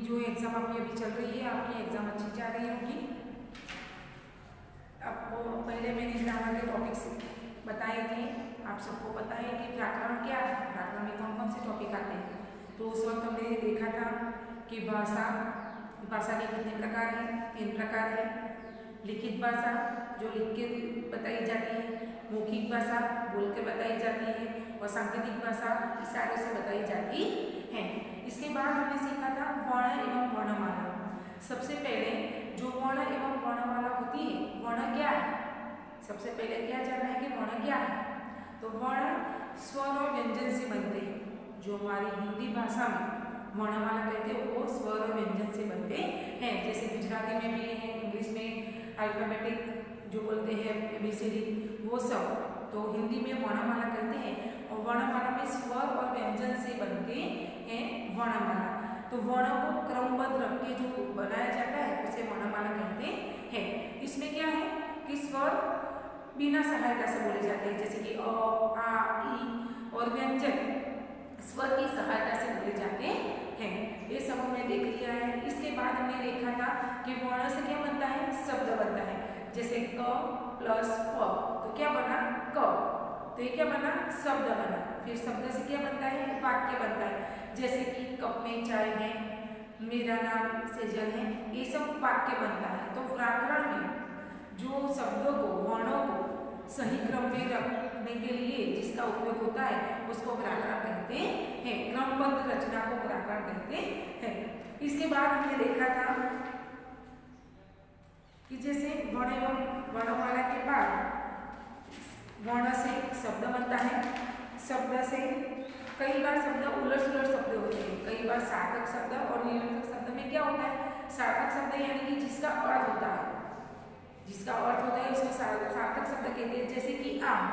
जो एग्ज़ाम आपकी अभी चल रही है, आपकी एग्ज़ाम अच्छी जा रही होगी। आपको पहले मैंने ग्रामर के टॉपिक्स बताए थे। आप सबको पता है कि व्याकरण क्या है, व्याकरण में कौन कौन से टॉपिक आते हैं। तो उस वक्त हमने देखा था कि भाषा के कितने प्रकार हैं, 3 प्रकार है। लिखित भाषा जो लिख के बताई जाती है, मौखिक भाषा बोल के बताई जाती है, और सांकेतिक भाषा इशारों से बताई जाती है। इसके बाद हमने सीखा था वर्ण एवं वर्णमाला। सबसे पहले जो वर्ण एवं वर्णमाला होती है, वर्ण क्या है, सबसे पहले क्या जानना है कि वर्ण क्या है। तो वर्ण स्वर और व्यंजन से बनते हैं। जो हमारी हिंदी भाषा में वर्णमाला कहते हैं वो स्वर और व्यंजन से बनते हैं। जैसे गुजराती में भी है, इंग्लिश में अल्फाबेटिक जो बोलते हैं ABCD वो सब, तो हिंदी में वर्णमाला कहते हैं। और वर्णमाला में स्वर और व्यंजन से बनते हैं वर्णमाला। तो वर्ण को क्रमबद्ध रख के जो बनाया जाता है उसे वर्णमाला कहते हैं। इसमें क्या है कि स्वर बिना सहायता से बोले जाते हैं, जैसे कि अ, आ, ई, और व्यंजन स्वर की सहायता से बोले जाते हैं। ये सब हमने देख लिया है। इसके बाद हमने देखा था कि वर्ण से क्या बनता है, शब्द बनता है। जैसे क प्लस प, तो क्या बना क, तो ये क्या बना, शब्द बना। फिर शब्द से क्या बनता है, वाक्य बनता है। जैसे कि कप में चाय है, मेरा नाम सेजल है, ये सब वाक्य बनता है। तो व्याकरण में जो शब्दों को, वर्णों को सही क्रम में रखने के लिए जिसका उपयोग होता है उसको व्याकरण कहते हैं। क्रमबद्ध रचना को व्याकरण कहते हैं। इसके बाद हमने देखा था कि जैसे वर्ण एवं वर्णमाला के बाद वर्ण से शब्द बनता है। शब्द से कई बार शब्द उलट सुलट शब्द होते हैं, कई बार सार्थक शब्द और निरर्थक शब्द में क्या होता है, सार्थक शब्द यानी कि जिसका अर्थ होता है, जिसका अर्थ होता है उसको सार्थक शब्द कहते हैं। जैसे कि आम,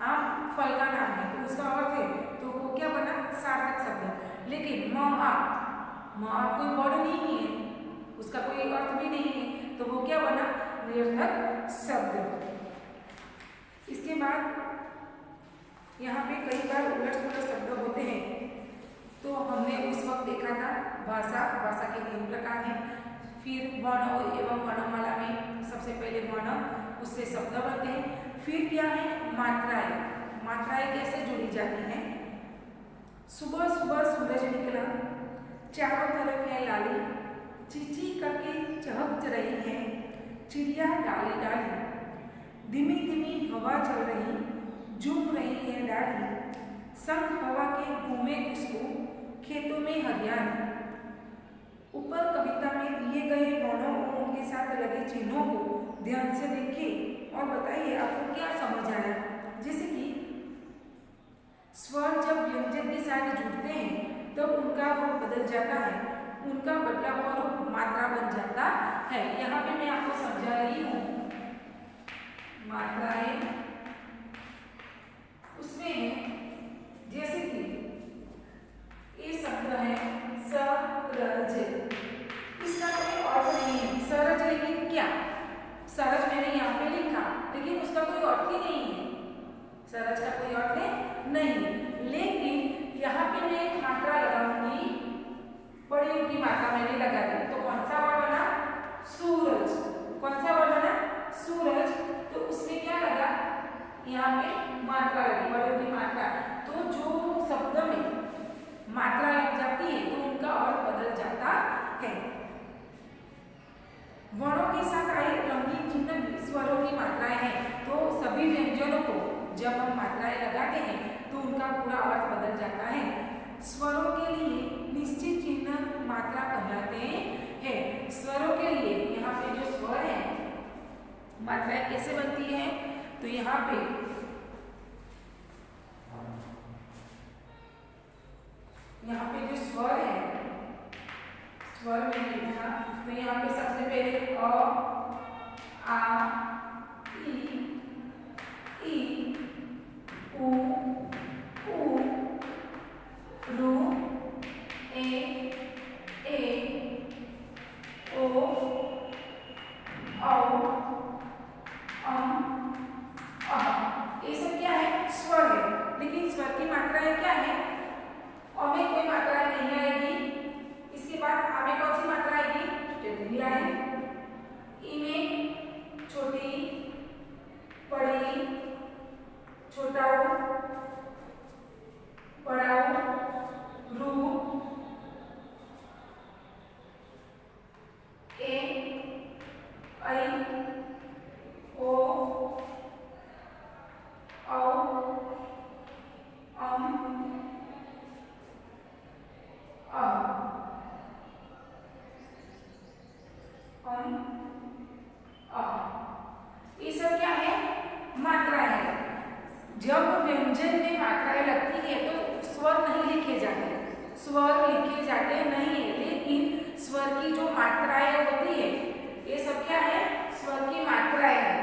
आम फल का नाम है तो उसका अर्थ है, तो वो क्या बना, सार्थक शब्द। लेकिन कोई वर्ड नहीं है, उसका कोई अर्थ भी नहीं है, तो वो क्या बना, निरर्थक शब्द। इसके बाद यहाँ पे कई बार उलट सुलट शब्द होते हैं। तो हमने उस वक्त देखा था भाषा के 3 प्रकार हैं। फिर वर्ण एवं वर्णमाला में सबसे पहले वर्ण, उससे शब्द बनते हैं। फिर क्या है, मात्राएं कैसे जुड़ी जाती हैं। सुबह सुबह सूरज निकला, चारों तरफ है लाली, चींची करके चहक रही है चिड़िया डाली डाली, धीमी धीमी हवा चल रही, झूम रही है डाली, संग हवा के घूमे खुशबू, खेतों में हरियाली। ऊपर कविता में दिए गए वर्णों और उनके साथ लगे चिन्हों को ध्यान से देखिए और बताइए आपको क्या समझ आया। जैसे कि स्वर जब व्यंजन के साथ जुड़ते हैं तब उनका रूप बदल जाता है, उनका बदला हुआ रूप मात्रा बन जाता है। यहाँ पे मैं आपको समझा रही हूँ मात्राएं, उसमें है जैसे कि ये शब्द है सरज, इसका कोई अर्थ नहीं है सरज, लेकिन क्या, सरज मैंने यहाँ पे लिखा लेकिन उसका कोई अर्थ ही नहीं है, सरज का कोई अर्थ है नहीं। लेकिन यहाँ पे मैं एक मात्रा लगाऊंगी, बड़ी की मात्रा मैंने लगा दी, तो कौन सा वर्ड बना, सूरज। कौन सा वर्ड बना, सूरज। तो उसमें क्या लगा, यहाँ पे मात्रा लगी, बड़ी की मात्रा। तो जो शब्द में मात्रा लग जाती है तो उनका अर्थ बदल जाता है। वर्णों के साथ आए रंगीन चिन्ह भी स्वरों की मात्राएं हैं। तो सभी व्यंजनों को जब हम मात्राएं लगाते हैं तो उनका पूरा अर्थ बदल जाता है। स्वरों के लिए निश्चित चिन्ह मात्रा कहलाते हैं। स्वरों के लिए यहाँ पे जो स्वर है, मात्राएं कैसे बनती है, तो यहाँ पे जो स्वर है, स्वर मैंने लिखा, तो यहाँ पे सबसे पहले अ, आ, ई, उ, रू, ए, ओ, औ, ये सब क्या है, स्वर है। लेकिन स्वर की मात्राएं क्या है, और में कोई मात्रा नहीं आएगी। इसके बाद औ, अ, ये सब क्या है? मात्रा है। जब व्यंजन में मात्राएं लगती है तो स्वर नहीं लिखे जाते, स्वर लिखे जाते नहीं है, लेकिन स्वर की जो मात्राएं होती है ये सब क्या है? स्वर की मात्राएं है,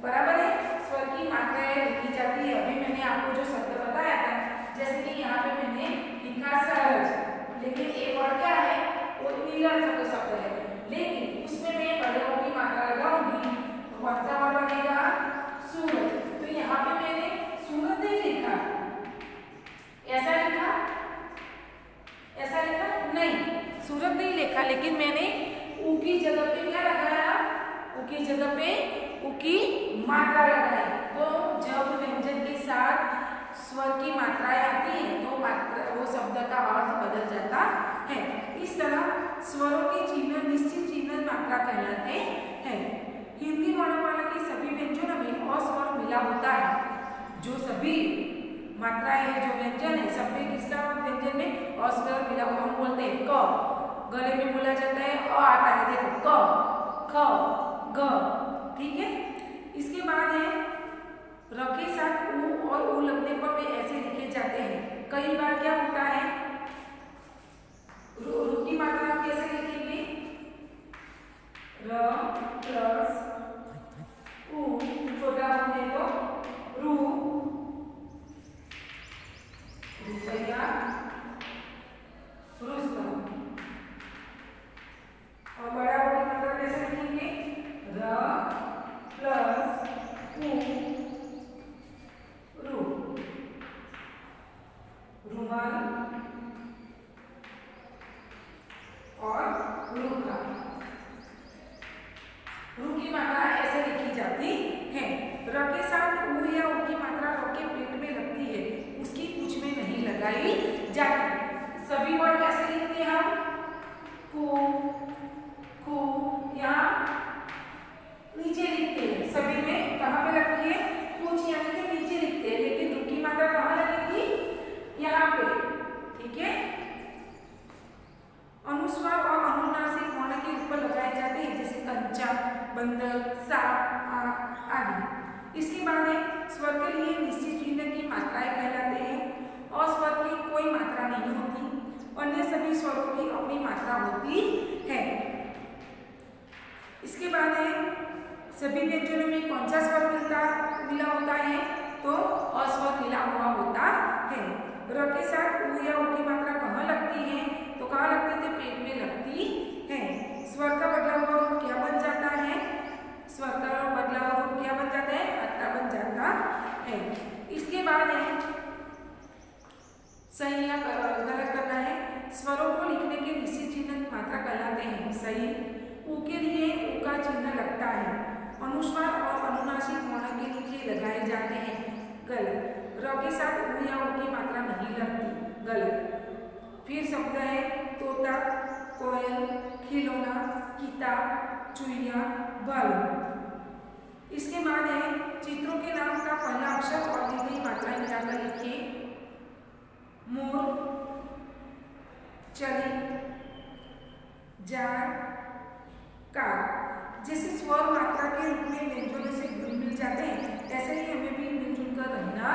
बराबर है। स्वर की मात्राएं लिखी जाती है। अभी मैंने आपको जो शब्द बताया था, जैसे कि यहाँ पे मैंने लिखा सरज, लेकिन एक और क्या है? वो निरर्थक शब्द है, लेकिन उसमें मैं बड़े की मात्रा लगाऊंगी तो कौन सा वर्ड बनेगा? सूरज। तो यहाँ पे मैंने सूरज नहीं लिखा, ऐसा लिखा, ऐसा लिखा नहीं, सूरज नहीं लिखा, लेकिन मैंने ऊ की जगह पे क्या लगाया? ऊ की जगह पे ऊ की मात्रा लगाई। तो जब व्यंजन के साथ स्वर की मात्राएं आती हैं तो मात्रा वो शब्द का अर्थ बदल जाता है। इस तरह स्वरों के चिन्ह निश्चित चिन्ह मात्रा कहलाते हैं। हिंदी वर्णमाला के सभी व्यंजनों में अस्वर मिला होता है। जो सभी मात्राएं हैं, जो व्यंजन है, सब में किसका व्यंजन में अस्वर मिला हुआ। हम बोलते हैं क, गले में बोला जाता है अ आता है, देखो क, ख, ग, ठीक है। इसके बाद है र के साथ ऊ और ऊ लगने पर वे ऐसे लिखे जाते हैं। कई बार क्या होता है, रू की मात्रा हम कैसे लिखेंगे? र प्लस ऊ, छोटा होने तो रू, रुपया, रुस्तम। और बड़ा ऊ की मात्रा कैसे लिखेंगे? र प्लस ऊ, रू, रुमाल और रूखा। रू की मात्रा ऐसे लिखी जाती है। र के साथ ऊ या ऊ की मात्रा र के पेट में लगती है, उसकी पूंछ में नहीं लगाई जाती। सभी वर्ड कैसे लिखते हैं हम? को, यहाँ नीचे लिखते हैं। सभी में कहाँ पे लगती है? पूंछ यानी कि नीचे लिखते हैं, लेकिन रू की मात्रा कहाँ लगेगी? यहाँ पे, ठीक है। अनुस्वार और अनुनासिक वर्ण के ऊपर लगाए जाते हैं, जैसे कंचा, बंदर, सांप, आंख आदि। इसके बाद है स्वर के लिए निश्चित चिन्ह की मात्राएं कहलाते हैं। और स्वर की कोई मात्रा नहीं होती, अन्य सभी स्वरों की अपनी मात्रा होती है। इसके बाद है सभी व्यंजनों में कौन सा स्वर मिला होता है? तो अस्वर मिला हुआ होता है। र के साथ ऊ या ऊ की मात्रा कहाँ लगती है? तो कहाँ लगती है? पेट में लगती है। स्वर का बदला हुआ रूप क्या बन जाता है? स्वर का बदला हुआ रूप क्या बन जाता है? मात्रा बन जाता है। इसके बाद है सही या गलत करना है। स्वरों को लिखने के निश्चित चिन्ह मात्रा कहलाते हैं। सही, ऊ के लिए ऊ का चिन्ह लगता है। अनुस्वार और अनुनासिक वर्ण के नीचे लगाए जाते हैं। गलत, र के साथ ऊ या ऊ की मात्रा नहीं लगती। गलत। फिर शब्द है तोता, कोयल, खिलौना, किताब, चुईया, भालू। इसके बाद है चित्रों के नाम का पहला अक्षर और दी गई मात्राएं मिलाकर लिखिए। मोर, चली, जार, कार। जैसे स्वर मात्रा के रूप में व्यंजनों से घुल मिल जाते हैं, ऐसे ही हमें भी मिलजुल कर रहना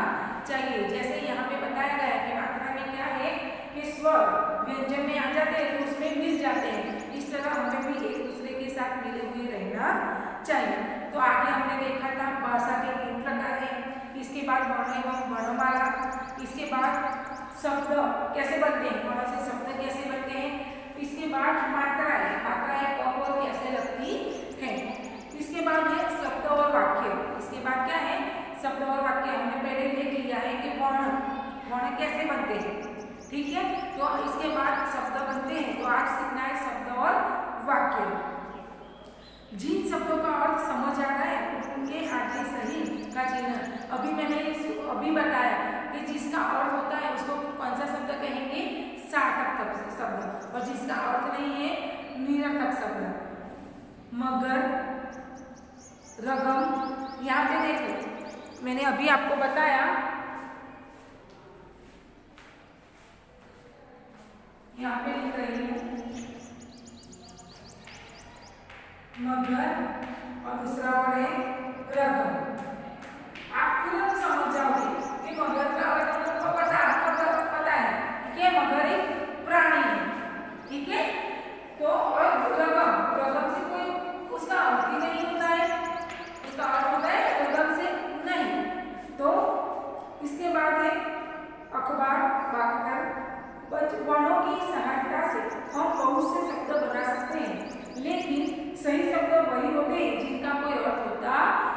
चाहिए। जैसे यहाँ पे बताया गया है कि मात्रा में क्या है कि स्वर व्यंजन में आ जाते हैं तो उसमें मिल जाते हैं। इस तरह हमें भी एक दूसरे के साथ मिले हुए रहना चाहिए। तो आगे हमने देखा था भाषा के 3 प्रकार हैं। इसके बाद वर्ण एवं वर्णमाला। इसके बाद शब्द कैसे बनते हैं, वर्ण से शब्द कैसे बनते हैं। इसके बाद मात्राएं कब और कैसे लगती है। इसके बाद है शब्द और वाक्य। इसके बाद क्या है? शब्द और वाक्य। हमने पहले देख लिया है कि वर्ण कैसे बनते हैं, ठीक है। तो इसके बाद शब्द बनते हैं, तो आज सीखना है शब्द और वाक्य। जिन शब्दों का अर्थ समझ आ रहा है उनके आगे सही का चिन्ह। अभी बताया कि जिसका अर्थ होता है उसको कौन सा शब्द कहेंगे? सार्थक शब्द। और जिसका अर्थ नहीं है, निरर्थक शब्द। मगर, रगम। यहाँ पे देखो मैंने अभी आपको बताया, यहाँ पे लिख रही हूँ मगर और दूसरा वर्ड है रगम। आप तुरंत समझ जाओगे कि मगर का अर्थ आपको पता है कि मगर एक प्राणी है, ठीक है। तो और रगम से कोई उसका अर्थ ही नहीं होता है, उसका अर्थ होता है रगम से नहीं। तो इसके बाद है अखबार वाक्य। वर्णों की सहायता से हम बहुत से शब्द बना सकते हैं, लेकिन सही शब्द वही होते हैं जिनका कोई अर्थ होता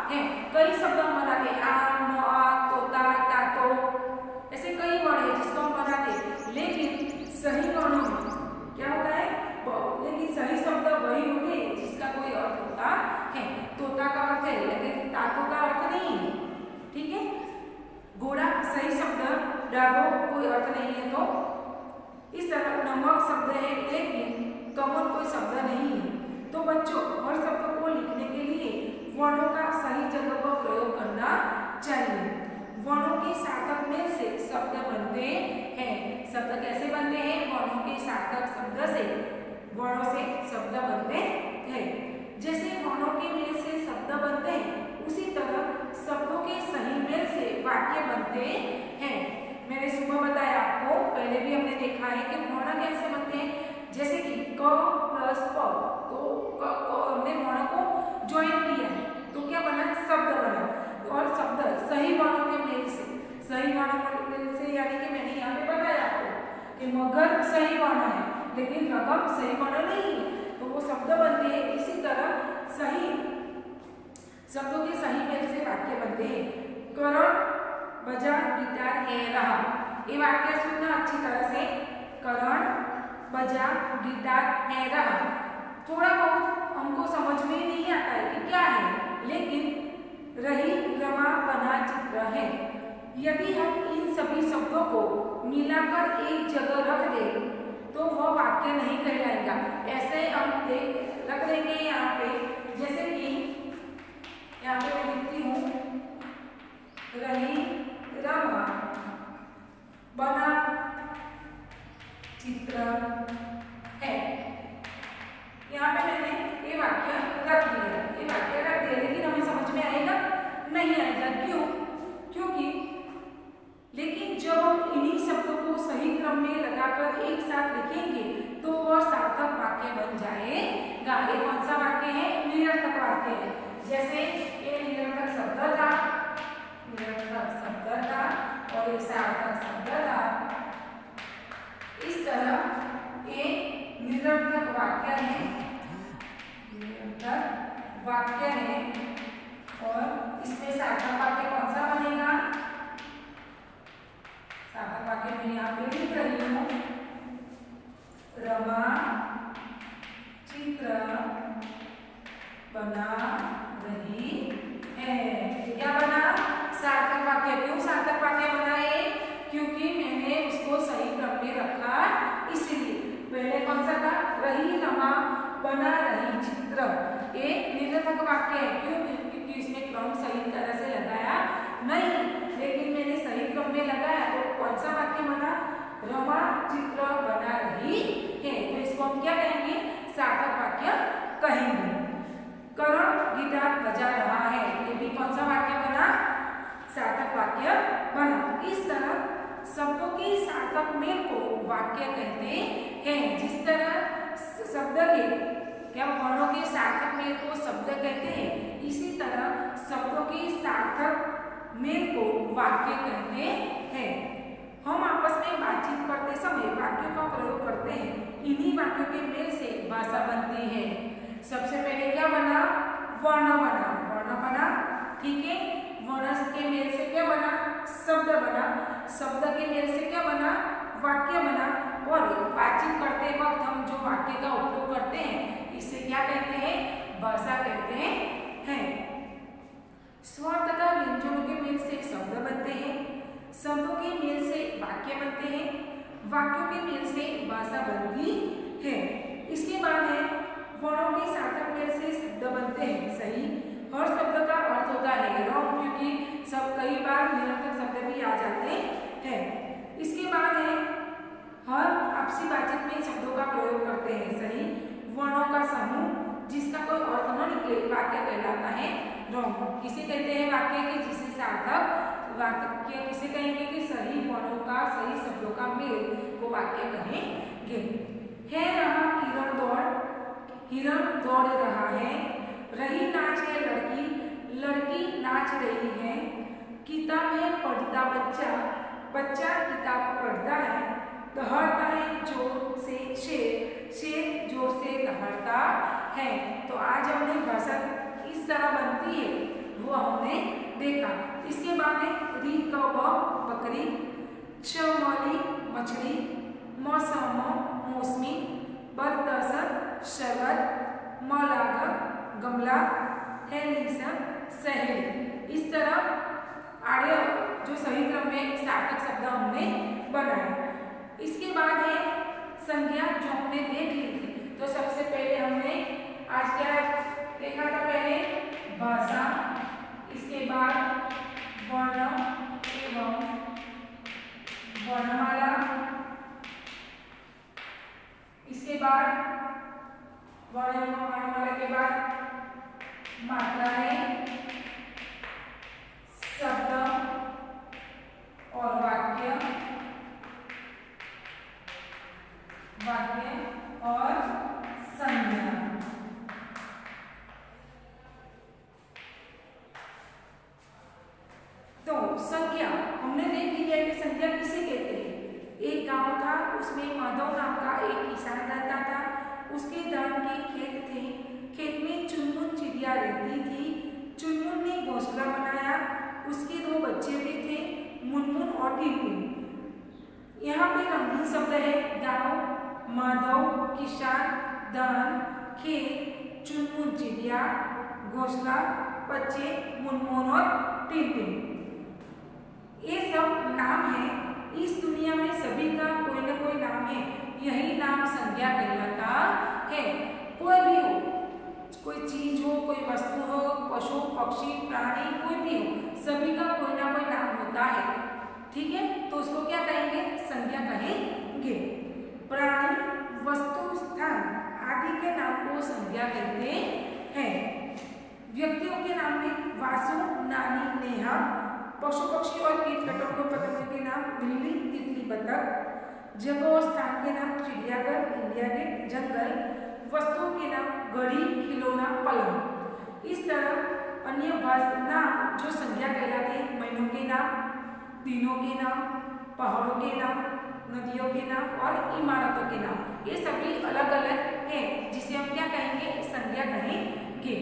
है। कई शब्द हम बनाते हैं, आम, तोता, तातो, ऐसे कई वर्ड है जिसको हम बनाते हैं, लेकिन सही वर्णों में क्या होता है, लेकिन सही शब्द वही होते हैं जिसका कोई अर्थ होता है। तोता का अर्थ है लेकिन तातो का अर्थ नहीं है, ठीक है। घोड़ा सही शब्द, डागो कोई अर्थ नहीं है। तो इस तरह नमक शब्द है लेकिन कमल कोई शब्द नहीं है। तो बच्चों हर शब्द को लिखने के लिए वर्णों का सही जगह पर प्रयोग करना चाहिए। वर्णों के सार्थक में से शब्द बनते हैं। शब्द कैसे बनते हैं? वर्णों के सार्थक शब्द से, वर्णों से शब्द बनते हैं। जैसे वर्णों के मेल से शब्द बनते हैं, उसी तरह शब्दों के सही मेल से वाक्य बनते हैं। मैंने सुबह बताया आपको, पहले भी हमने देखा है कि वर्ण कैसे बनते हैं। जैसे कि क प्लस प, तो हमने वर्ण को ज्वाइन किया है तो क्या बना? शब्द बना। और शब्द सही वर्णों के मेल से, सही वर्णों के मेल से यानी कि मैंने यहाँ पे बताया आपको कि मगर सही वर्ण है लेकिन रगम सही वर्ण नहीं है, तो वो शब्द बनते हैं। इसी तरह सही शब्दों के सही मेल से वाक्य बनते हैं। करण बजा गिटार है रहा, ये वाक्य सुनना अच्छी तरह से। करण बजा गिटार है रहा, थोड़ा बहुत हमको समझ में नहीं आता है कि क्या है, लेकिन रही रमा बना चित्र है। यदि हम इन सभी शब्दों को मिलाकर एक जगह रख दें तो वह वाक्य नहीं कहलाएगा। ऐसे हम रख देंगे यहाँ पे, जैसे कि यहाँ पे मैं लिखती हूँ रही रमा बना चित्र है। यहाँ पे मैंने ये वाक्य रख दिया, लेकिन हमें समझ में आएगा नहीं आएगा। क्यों? क्योंकि लेकिन जब हम इन्हीं शब्दों को सही क्रम में लगाकर एक साथ लिखेंगे तो वह सार्थक वाक्य बन जाएगा। ये कौन सा वाक्य है? निरर्थक वाक्य है। जैसे ये निरर्थक शब्द था, और ये सार्थक शब्द था। इस तरह ये निरर्थक वाक्य है, और इसमें सार्थक वाक्य कौन सा बनेगा? सार्थक वाक्य मैं यहाँ पे लिख रही हूँ, रमा चित्र बना रही है। क्या बना? सार्थक वाक्य। क्यों सार्थक वाक्य बनाए? क्योंकि मैंने उसको सही क्रम में रखा, इसलिए। पहले कौन सा था? रही रमा बना रही चित्र, ये निरर्थक वाक्य है। क्यों? क्योंकि इसमें क्रम सही तरह से लगाया नहीं, लेकिन मैंने सही क्रम में लगाया तो कौन सा वाक्य बना? रमा चित्र बना रही है। तो इसको हम क्या कहेंगे? सार्थक वाक्य कहेंगे। करण गिटार बजा रहा है, ये भी कौन सा वाक्य बना? सार्थक वाक्य बना। इस तरह शब्दों के सार्थक मेल को वाक्य कहते हैं। जिस तरह शब्द के क्या वर्णों के सार्थक मेल को शब्द कहते हैं, इसी तरह शब्दों के सार्थक मेल को वाक्य कहते हैं। हम आपस में बातचीत करते समय वाक्यों का प्रयोग करते हैं। इन्हीं वाक्यों के मेल से भाषा बनती है। सबसे पहले क्या बना? वर्ण बना, ठीक है। वर्ण के मेल से क्या बना? शब्द बना। शब्द के मेल से क्या बना? वाक्य बना। और बातचीत करते वक्त हम जो वाक्य का उपयोग करते हैं, इसे क्या कहते हैं? भाषा कहते हैं। स्वर तथा व्यंजनों के मेल से शब्द बनते हैं, शब्दों के मेल से वाक्य बनते हैं, वाक्यों के मेल से भाषा बनती है। इसके बाद है वर्णों के सार्थक मेल से शब्द बनते हैं। सही, हर शब्द का अर्थ होता है रॉन्ग, क्योंकि सब बार निरर्थक शब्द भी आ जाते हैं। इसके बाद है हर आपसी बातचीत में शब्दों का प्रयोग करते हैं सही वर्णों का समूह जिसका कोई अर्थ न निकले वाक्य कहलाता है रॉन्ग। किसे कहते हैं वाक्य की जिसे सार्थक वाक्य किसे कहेंगे कि सही वर्णों का सही शब्दों का मेल को वाक्य कहेंगे। है रहा हिरण दौड़ रहा है, रही नाच है लड़की लड़की नाच रही है, किताब है पढ़ता बच्चा बच्चा किताब पढ़ता है, दहाड़ता है जोर से शेर जोर से दहाड़ता है। तो आज हमने भाषा किस तरह बनती है वो हमने देखा। इसके बाद है री क ब बकरी, च मली मछली, मौसम मौसमी, बरदस शरबत, मलाग गमला, हेलिस सहेली। इस तरह आर्य जो सही क्रम में सार्थक शब्द हमने बनाए। इसके बाद है संज्ञा जो हमने देख ली थी। तो सबसे पहले हमने आज क्या देखा था पहले भाषा, इसके बाद वर्ण एवं वर्णमाला, इसके बाद वर्ण एवं वर्णमाला के बाद मात्राएं, शब्द और वाक्य और संज्ञा। तो संज्ञा हमने देख लिया कि संज्ञा किसे कहते हैं। एक गांव था उसमें माधव नाम का एक किसान रहता था। उसके धान के खेत थे, खेत में चुनमुन चिड़िया रहती थी। चुनमुन ने घोंसला बनाया, उसके 2 बच्चे भी थे मुनमुन और टिनटिन। यहाँ पे रंगीन शब्द है गांव, माधव, किसान, धान, खेत, चुनमुन चिड़िया, घोंसला, बच्चे, मुनमुन और टिनटिन। ये सब नाम है। इस दुनिया में सभी का कोई न कोई नाम है, यही नाम संज्ञा कहलाता है। कोई भी हो, कोई चीज हो, कोई वस्तु हो, पशु पक्षी प्राणी कोई भी हो, सभी का कोई ना कोई नाम होता है। ठीक है, तो उसको क्या कहेंगे? संज्ञा कहेंगे। प्राणी, वस्तु, स्थान आदि के नाम को संज्ञा कहते हैं। व्यक्तियों के नाम में वासु, नानी, नेहा, पशु पक्षी और कीट पतंगों के नाम बिल्ली, तितली, बतख, जगह और स्थान के नाम चिड़ियाघर, इंडिया गेट, जंगल, वस्तुओं के नाम घड़ी, खिलौना, पलंग। इस तरह अन्य नाम जो संज्ञा कहलाते हैं, महीनों के नाम, दिनों के नाम, पहाड़ों के नाम, नदियों के नाम और इमारतों के नाम, ये सभी अलग अलग हैं जिसे हम क्या कहेंगे? संज्ञा कहेंगे।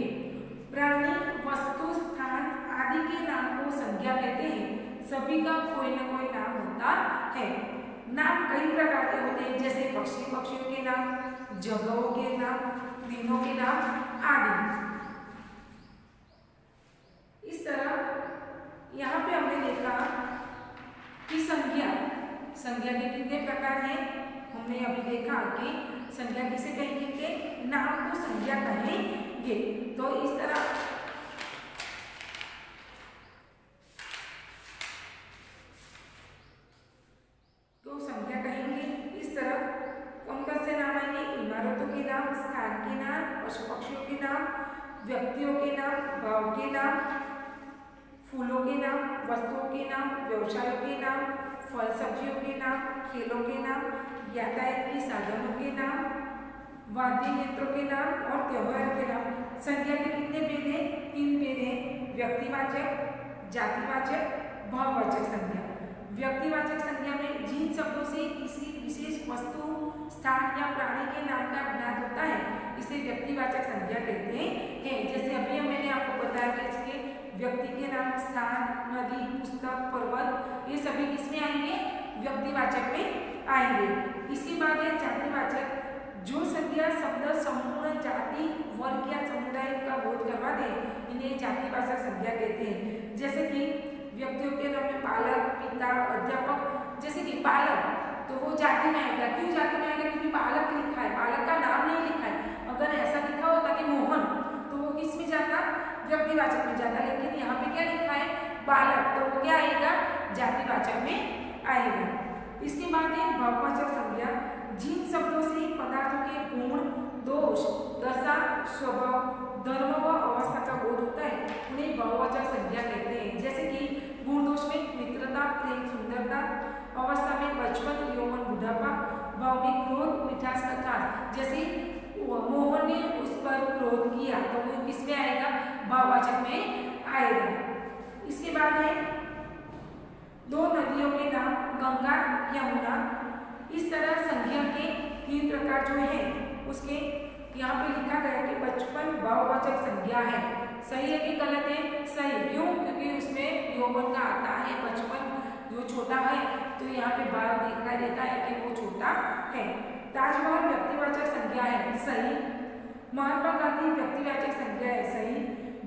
प्राणी, वस्तु, स्थान आदि के नाम को संज्ञा कहते हैं। सभी का कोई न कोई नाम होता है। नाम कई प्रकार के होते हैं, जैसे पक्षियों के नाम, जगहों के नाम, दिनों के नाम आदि। इस तरह यहाँ पे हमने देखा कि संज्ञा के कितने प्रकार हैं। हमने अभी देखा कि संज्ञा किसे कहेंगे? कि नाम को संज्ञा कहेंगे। तो इस तरह तो संज्ञा कहेंगे। इस तरह कौन से नाम आएंगे? इमारतों के नाम, स्थान के नाम, पशु पक्षियों के नाम, व्यक्तियों के नाम, भाव के नाम, फूलों के नाम, वस्तुओं के नाम, व्यवसायों के नाम, फल सब्जियों के नाम, खेलों के नाम, यातायात के साधनों के नाम, वाद्य यंत्रों के नाम और त्योहारों के नाम। संज्ञा के कितने भेद हैं? 3 भेद हैं। व्यक्तिवाचक, जातिवाचक, भाववाचक संज्ञा। व्यक्तिवाचक संज्ञा में जिन शब्दों से किसी विशेष वस्तु, स्थान या प्राणी के नाम का ज्ञात होता है, इसे व्यक्तिवाचक संज्ञा कहते हैं। जैसे अभी मैंने आपको बताया कि इसके व्यक्ति के नाम, स्थान, नदी, पुस्तक, पर्वत, ये सभी किसमें आएंगे? व्यक्तिवाचक में आएंगे। इसके बाद है जातिवाचक, जो संज्ञा शब्द संपूर्ण जाति, वर्ग या समुदाय का बोध करवा दे, इन्हें जातिवाचक संज्ञा कहते हैं। जैसे कि व्यक्तियों के नाम में पालक, पिता, अध्यापक। जैसे कि पालक तो वो जाति में आएगा। क्यों जाति में आएगा? क्योंकि पालक लिखा है, पालक का नाम नहीं लिखा है। अगर ऐसा लिखा होता कि मोहन, तो वो किस में जाता? व्यक्तिवाचक में जाता। लेकिन यहाँ पे क्या लिखा है? बालक, तो वो क्या आएगा, जातिवाचक में आएगा। इसके बाद है भाववाचक संज्ञा, जिन शब्दों से पदार्थों के गुण, दोष, दशा, स्वभाव, धर्म व अवस्था का बोध होता है उन्हें भाववाचक संज्ञा कहते हैं। जैसे कि गुण दोष में मित्रता, प्रेम, सुंदरता, अवस्था में बचपन, यौवन, बुढ़ापा, भाव में क्रोध, मिठास, कटार। जैसे मोहन ने उस पर क्रोध किया तो वो किसमें आएगा, भाववाचक में आएगा। इसके बाद है दो नदियों के नाम, गंगा, यमुना। इस तरह संज्ञा के 3 प्रकार जो है उसके यहाँ पे लिखा गया कि बचपन भाववाचक संज्ञा है। सही है कि गलत है? सही। क्यों? क्योंकि उसमें यौवन का आता है, बचपन जो छोटा है तो यहाँ पे भाव दिखाई देता है कि वो छोटा है। ताजमहल व्यक्तिवाचक संज्ञा है, सही। महात्मा गांधी व्यक्तिवाचक संज्ञा है, सही।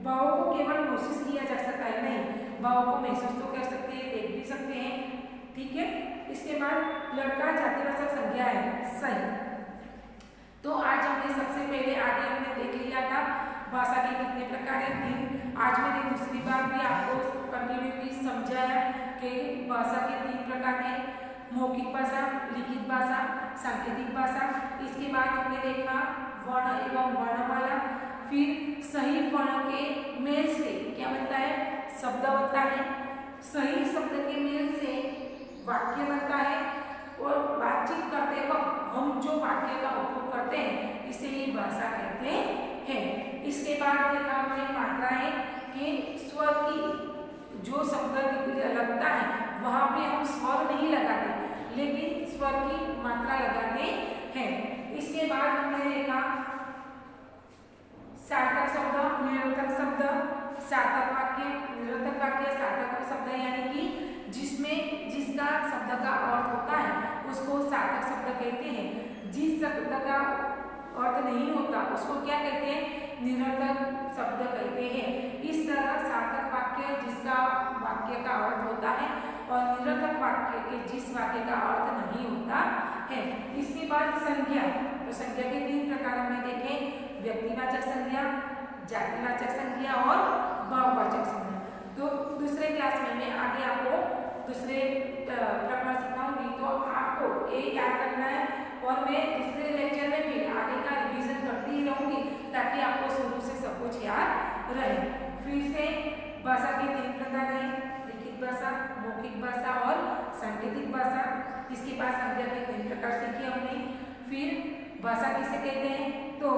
भावों को केवल महसूस किया जा सकता है, नहीं, भावों को महसूस तो कर सकते हैं, देख भी सकते हैं, ठीक है। इसके बाद लड़का जातिवाचक संज्ञा है, सही। तो आज हमने सबसे पहले आगे हमने देख लिया था भाषा के कितने प्रकार हैं, 3। आज मैंने दूसरी बार भी आपको कंटिन्यूली समझाया कि भाषा के 3 प्रकार हैं, मौखिक भाषा, लिखित भाषा, सांकेतिक भाषा। इसके बाद हमने देखा वर्ण एवं वर्णमाला, फिर सही वर्ण के मेल से क्या बनता है, शब्द बनता है, सही शब्द के मेल से वाक्य बनता है, और बातचीत करते वक्त हम जो वाक्य का उपयोग करते हैं इसे ही भाषा कहते हैं। इसके बाद देखा हमने मात्राएं कि स्वर की जो शब्द लगता है वहां पे हम स्वर नहीं लगाते, लेकिन स्वर की मात्रा लगाते हैं। इसके बाद हमने देखा सार्थक शब्द, निरर्थक शब्द, सार्थक वाक्य, निरर्थक वाक्य। सार्थक शब्द यानी कि जिसका शब्द का अर्थ होता है उसको सार्थक शब्द कहते हैं। जिस शब्द का अर्थ नहीं होता उसको क्या कहते हैं, निरर्थक शब्द कहते हैं। इस तरह सार्थक वाक्य जिसका वाक्य का अर्थ होता है और निरर्थक वाक्य के जिस वाक्य का अर्थ नहीं होता है। इसके बाद संज्ञा, तो संज्ञा के 3 प्रकार हमने देखे, व्यक्तिवाचक संज्ञा, जातिवाचक संज्ञा और भाववाचक संज्ञा। तो दूसरे क्लास में मैं आगे आपको दूसरे प्रकार सिखाऊंगी, तो आपको ये याद करना है और मैं दूसरे लेक्चर में फिर आगे का रिवीजन करती ही रहूंगी ताकि आपको शुरू से सब कुछ याद रहे। फिर से भाषा के 3 प्रकार हैं, लिखित भाषा, मौखिक भाषा और सांकेतिक भाषा। इसके बाद संज्ञा के 3 प्रकार सीखे हमने। फिर भाषा किसे कहते हैं, तो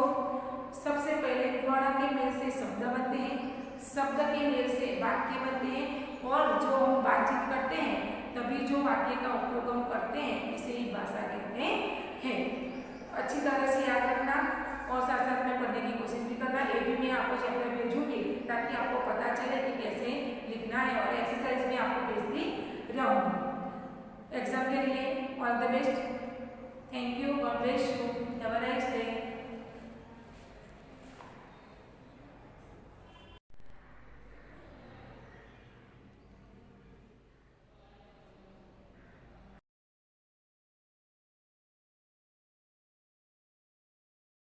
सबसे पहले वर्ण के मेल से शब्द बनते हैं, शब्द के मेल से वाक्य बनते हैं, और जो हम बातचीत करते हैं तभी जो वाक्य का उपयोग हम करते हैं इसे ही भाषा कहते हैं। अच्छी तरह से याद रखना और साथ साथ में पढ़ने की कोशिश भी करना। ये भी मैं आपको चैप्टर भेजूंगी ताकि आपको पता चले कि कैसे लिखना है, और एक्सरसाइज में आपको भेजती रहूंगी। एग्जाम के लिए all the best. Thank you, God bless.